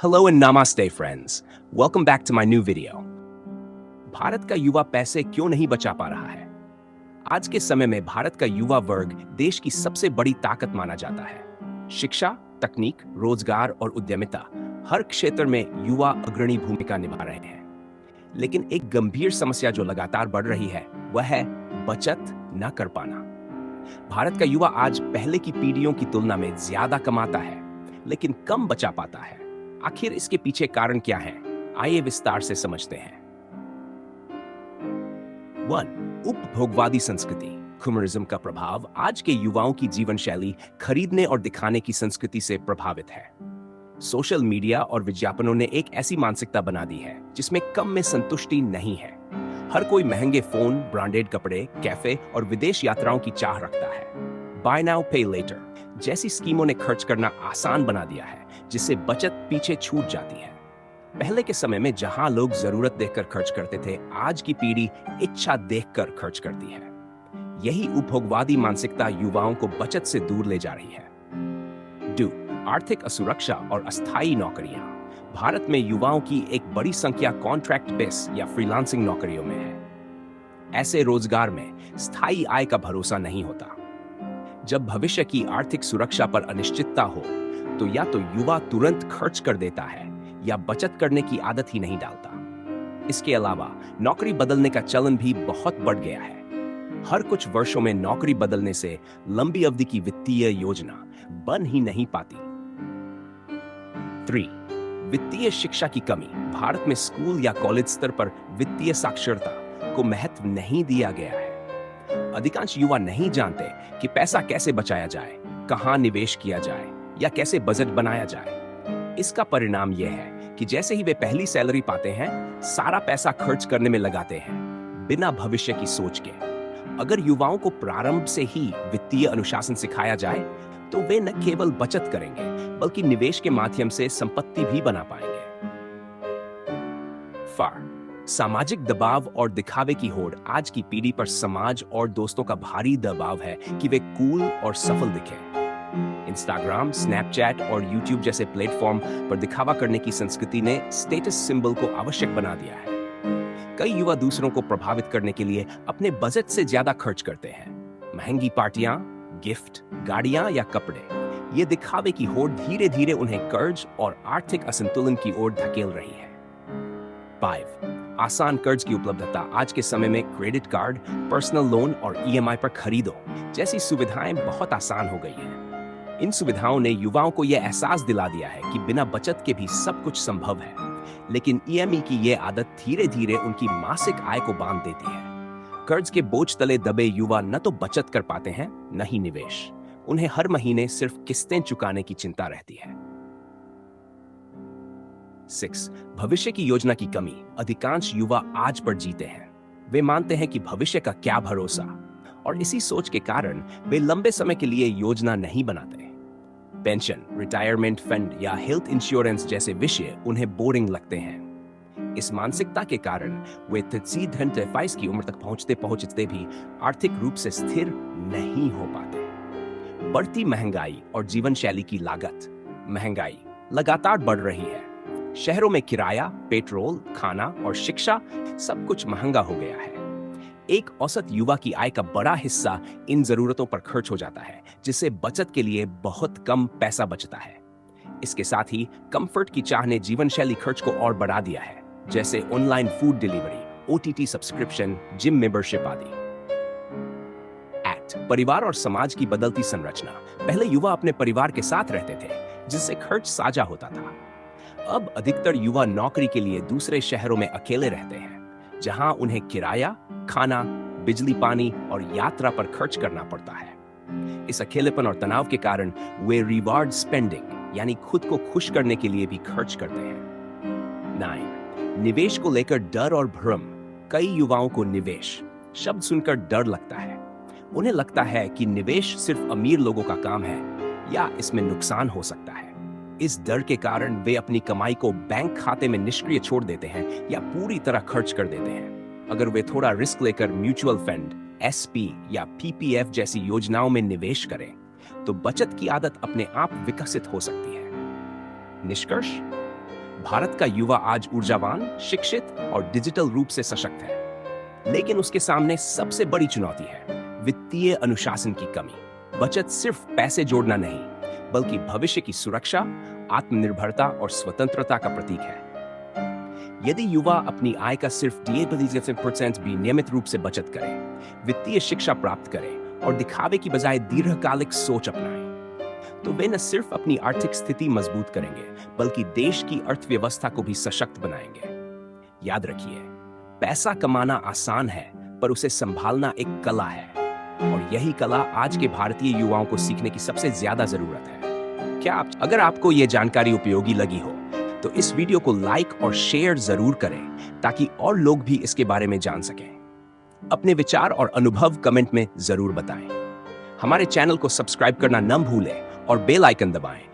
Hello and namaste friends. Welcome back to my new video. Bharat का युवा पैसे क्यों नहीं बचा पा रहा है? आज के समय में भारत का युवा वर्ग देश की सबसे बड़ी ताकत माना जाता है। शिक्षा, तकनीक, रोजगार और उद्यमिता हर क्षेत्र में युवा अग्रणी भूमिका निभा रहे हैं। लेकिन एक गंभीर समस्या जो लगातार बढ़ रही है, वह है बचत न कर पाना। भारत का युवा आज पहले की पीढ़ियों की तुलना में ज्यादा कमाता है, लेकिन कम बचा पाता है। आखिर इसके पीछे कारण क्या है? आइए विस्तार से समझते हैं। 1. उपभोगवादी संस्कृति, कन्ज्यूमरिज्म का प्रभाव आज के युवाओं की जीवन शैली खरीदने और दिखाने की संस्कृति से प्रभावित है। सोशल मीडिया और विज्ञापनों ने एक ऐसी मानसिकता बना दी है जिसमें कम में संतुष्टि नहीं है। हर कोई महंगे फोन, ब्रांडेड कपड़े, कैफे और विदेश यात्राओं की चाह रखता है। बाय नाउ पे लेटर जैसी स्कीमों ने खर्च करना आसान बना दिया है, जिससे बचत पीछे छूट जाती है। पहले के समय में जहां लोग जरूरत देखकर खर्च करते थे, आज की पीढ़ी इच्छा देखकर खर्च करती है। यही उपभोगवादी मानसिकता युवाओं को बचत से दूर ले जा रही है। 2. आर्थिक असुरक्षा और अस्थायी नौकरियां। भारत में युवाओं की एक बड़ी संख्या कॉन्ट्रैक्ट बेस या फ्रीलांसिंग नौकरियों में है। ऐसे रोजगार में स्थायी आय का भरोसा नहीं होता। जब भविष्य की आर्थिक सुरक्षा पर अनिश्चितता हो, तो या तो युवा तुरंत खर्च कर देता है या बचत करने की आदत ही नहीं डालता। इसके अलावा नौकरी बदलने का चलन भी बहुत बढ़ गया है। हर कुछ वर्षों में नौकरी बदलने से लंबी अवधि की वित्तीय योजना बन ही नहीं पाती। 3. वित्तीय शिक्षा की कमी। भारत में स्कूल या कॉलेज स्तर पर वित्तीय साक्षरता को महत्व नहीं दिया गया है। अधिकांश युवा नहीं जानते कि पैसा कैसे बचाया जाए, कहां निवेश किया जाए या कैसे बजट बनाया जाए। इसका परिणाम यह है कि जैसे ही वे पहली सैलरी पाते हैं, सारा पैसा खर्च करने में लगाते हैं, बिना भविष्य की सोच के। अगर युवाओं को प्रारंभ से ही वित्तीय अनुशासन सिखाया जाए, तो वे न केवल बचत करेंगे, बल्कि निवेश के माध्यम से संपत्ति भी बना पाएंगे। 4. सामाजिक दबाव और दिखावे की होड़। आज की पीढ़ी पर समाज और दोस्तों का भारी दबाव है कि वे कूल और सफल दिखें। इंस्टाग्राम, स्नैपचैट और यूट्यूब जैसे प्लेटफॉर्म पर दिखावा करने की संस्कृति ने स्टेटस सिंबल को आवश्यक बना दिया है। कई युवा दूसरों को प्रभावित करने के लिए अपने बजट से ज्यादा खर्च करते हैं। महंगी पार्टियां, गिफ्ट, गाड़ियां या कपड़े। ये दिखावे की होड़ धीरे धीरे उन्हें कर्ज और आर्थिक असंतुलन की ओर धकेल रही है। 5. आसान कर्ज की उपलब्धता। आज के समय में क्रेडिट कार्ड, पर्सनल लोन और ईएमआई पर खरीदो जैसी सुविधाएं बहुत आसान हो गई हैं। इन सुविधाओं ने युवाओं को यह एहसास दिला दिया है कि बिना बचत के भी सब कुछ संभव है। लेकिन ईएमआई की यह आदत धीरे धीरे उनकी मासिक आय को बांध देती है। कर्ज के बोझ तले दबे युवा न तो बचत कर पाते हैं, न ही निवेश। उन्हें हर महीने सिर्फ किस्तें चुकाने की चिंता रहती है। 6. भविष्य की योजना की कमी। अधिकांश युवा आज पर जीते हैं। वे मानते हैं कि भविष्य का क्या भरोसा, और इसी सोच के कारण वे लंबे समय के लिए योजना नहीं बनाते। पेंशन, रिटायरमेंट फंड या हेल्थ इंश्योरेंस जैसे विषय उन्हें बोरिंग लगते हैं। इस मानसिकता के कारण वे 30 की उम्र तक पहुंचते पहुंचते भी आर्थिक रूप से स्थिर नहीं हो पाते। बढ़ती महंगाई और जीवन शैली की लागत। महंगाई लगातार बढ़ रही है। शहरों में किराया, पेट्रोल, खाना और शिक्षा सब कुछ महंगा हो गया है। एक औसत युवा की आय का बड़ा हिस्सा इन जरूरतों पर खर्च हो जाता है, जिससे बचत के लिए बहुत कम पैसा बचता है। इसके साथ ही कंफर्ट की चाह ने जीवन शैली खर्च को और बढ़ा दिया है, जैसे online food delivery, OTT subscription, gym membership आदि। परिवार और समाज की बदलती संरचना। पहले युवा अपने परिवार के साथ रहते थे, जिससे खर्च साझा होता था। अब अधिकतर युवा नौकरी के लिए दूसरे शहरों में अकेले रहते हैं, जहां उन्हें किराया, खाना, बिजली, पानी और यात्रा पर खर्च करना पड़ता है। इस अकेलेपन और तनाव के कारण वे रिवार्ड स्पेंडिंग यानी खुद को खुश करने के लिए भी खर्च करते हैं। 9. निवेश को लेकर डर और भ्रम। कई युवाओं को निवेश शब्द सुनकर डर लगता है। उन्हें लगता है कि निवेश सिर्फ अमीर लोगों का काम है या इसमें नुकसान हो सकता है। इस डर के कारण वे अपनी कमाई को बैंक खाते में निष्क्रिय छोड़ देते हैं या पूरी तरह खर्च कर देते हैं। अगर वे थोड़ा रिस्क लेकर म्यूचुअल फंड, एसपी या पीपीएफ जैसी योजनाओं में निवेश करें, तो बचत की आदत अपने आप विकसित हो सकती है। निष्कर्ष, भारत का युवा आज ऊर्जावान, शिक्षित और डिजिटल रूप से सशक्त है, लेकिन उसके सामने सबसे बड़ी चुनौती है वित्तीय अनुशासन की कमी। बचत सिर्फ पैसे जोड़ना नहीं, बल्कि भविष्य की सुरक्षा, आत्मनिर्भरता और स्वतंत्रता का प्रतीक है। यदि युवा अपनी आय का सिर्फ 10% भी नियमित रूप से बचत करें, वित्तीय शिक्षा प्राप्त करें और दिखावे की बजाय दीर्घकालिक सोच अपनाएं, तो वे न सिर्फ अपनी आर्थिक स्थिति मजबूत करेंगे, बल्कि देश की अर्थव्यवस्था को भी सशक्त बनाएंगे। याद रखिए, पैसा कमाना आसान है, पर उसे संभालना एक कला है, और यही कला आज के भारतीय युवाओं को सीखने की सबसे ज्यादा जरूरत है। अगर आपको यह जानकारी उपयोगी लगी हो, तो इस वीडियो को लाइक और शेयर जरूर करें, ताकि और लोग भी इसके बारे में जान सकें। अपने विचार और अनुभव कमेंट में जरूर बताएं। हमारे चैनल को सब्सक्राइब करना न भूलें और बेल आइकन दबाएं,